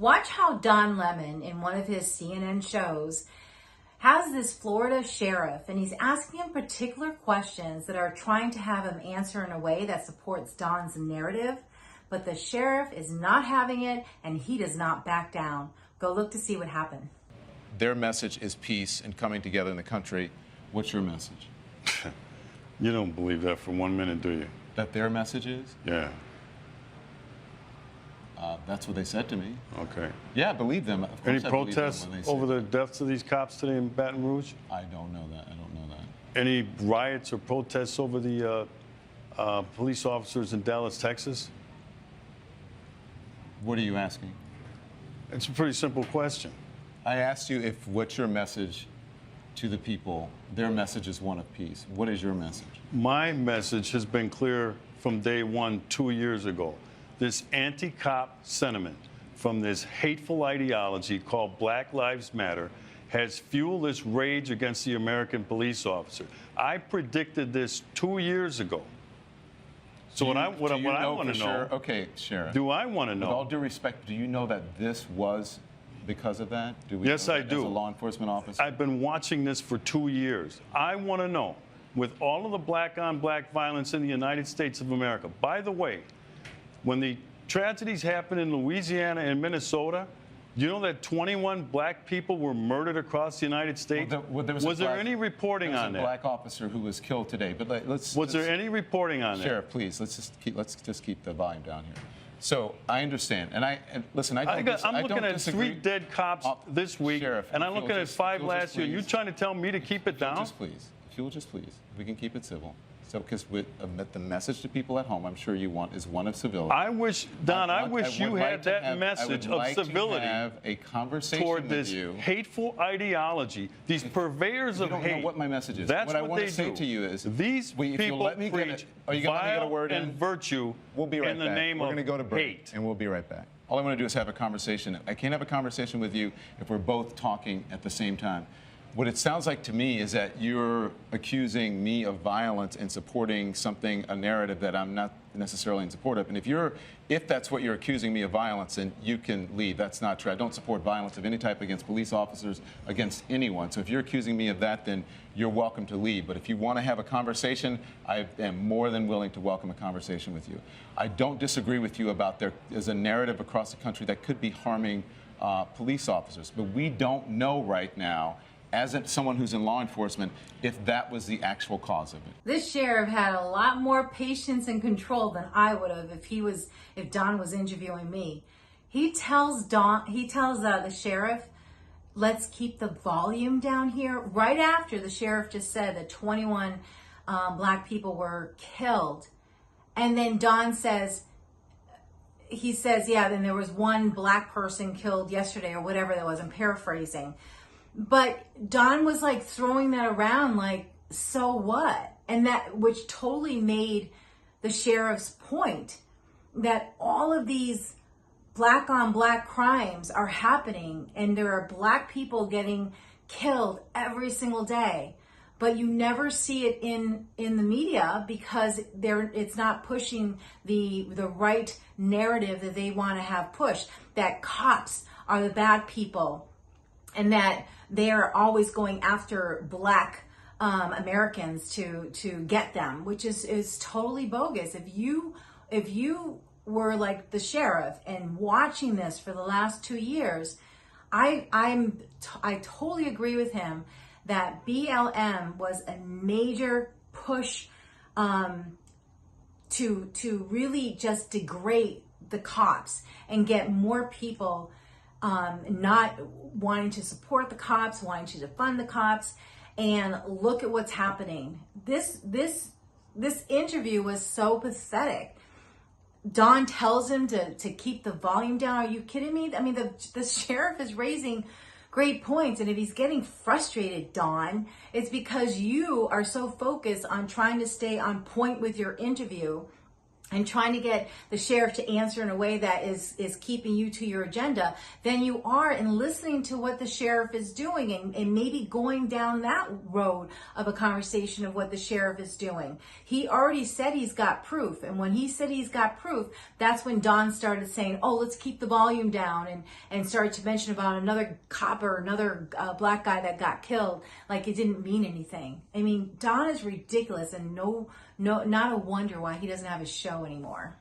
Watch how Don Lemon, in one of his CNN shows, has this Florida sheriff, and he's asking him particular questions that are trying to have him answer in a way that supports Don's narrative, but the sheriff is not having it, and he does not back down. Go look to see what happened. Their message is peace and coming together in the country. What's your message? You don't believe that for 1 minute, do you? That their message is? Yeah. That's what they said to me. Okay. Yeah, I believe them. Of course Any I believe them protests when they say over the deaths of these cops today in Baton Rouge? I don't know that. I don't know that. Any riots or protests over the police officers in Dallas, Texas? What are you asking? It's a pretty simple question. I asked you what's your message to the people. Their message is one of peace. What is your message? My message has been clear from day one 2 years ago. This anti-cop sentiment from this hateful ideology called Black Lives Matter has fueled this rage against the American police officer. I predicted this 2 years ago. So what I want to know. Okay, Sheriff. Do I want to know? With all due respect, do you know that this was because of that? Yes, I do. As a law enforcement officer? I've been watching this for 2 years. I want to know, with all of the black-on-black violence in the United States of America. By the way, when the tragedies happened in Louisiana and Minnesota, you know that 21 black people were murdered across the United States? Was there any reporting on that? There was a black officer who was killed today. But was there any reporting on that? Sheriff, please, let's just keep the volume down here. So I understand, and listen, I'm looking at 3 dead cops this week, Sheriff, and I'm looking at 5 last year. You trying to tell me to keep it down? Just please, if you'll just please, we can keep it civil. So, because the message to people at home, I'm sure you want, is one of civility. I wish, Don, I wish you had that message of civility to have a conversation toward with this you. Hateful ideology, these purveyors of hate. You don't know what my message is. That's what I what want they to say do. To you is these people preach vile and virtue in the name of hate. And we'll be right back. All I want to do is have a conversation. I can't have a conversation with you if we're both talking at the same time. What it sounds like to me is that you're accusing me of violence and supporting a narrative that I'm not necessarily in support of. And if that's what you're accusing me of violence, then you can leave. That's not true. I don't support violence of any type against police officers, against anyone. So if you're accusing me of that, then you're welcome to leave. But if you want to have a conversation, I am more than willing to welcome a conversation with you. I don't disagree with you about there is a narrative across the country that could be harming police officers. But we don't know right now, as someone who's in law enforcement, if that was the actual cause of it. This sheriff had a lot more patience and control than I would have if Don was interviewing me. He tells the sheriff, let's keep the volume down here. Right after the sheriff just said that 21 black people were killed. And then Don says, yeah, then there was one black person killed yesterday or whatever that was. I'm paraphrasing. But Don was like throwing that around like, so what? And which totally made the sheriff's point that all of these black on black crimes are happening and there are black people getting killed every single day. But you never see it in the media because it's not pushing the right narrative that they want to have pushed, that cops are the bad people and that they're always going after black Americans to get them, which is totally bogus. If you were like the sheriff and watching this for the last 2 years, I totally agree with him that BLM was a major push to really just degrade the cops and get more people not wanting to support the cops, wanting to defund the cops, and look at what's happening. This interview was so pathetic. Don tells him to keep the volume down. Are you kidding me? I mean, the sheriff is raising great points, and if he's getting frustrated, Don, it's because you are so focused on trying to stay on point with your interview and trying to get the sheriff to answer in a way that is keeping you to your agenda, then you are in listening to what the sheriff is doing and maybe going down that road of a conversation of what the sheriff is doing. He already said he's got proof. And when he said he's got proof, that's when Don started saying, oh, let's keep the volume down, and started to mention about another cop or another black guy that got killed. Like it didn't mean anything. I mean, Don is ridiculous, and not a wonder why he doesn't have a show anymore.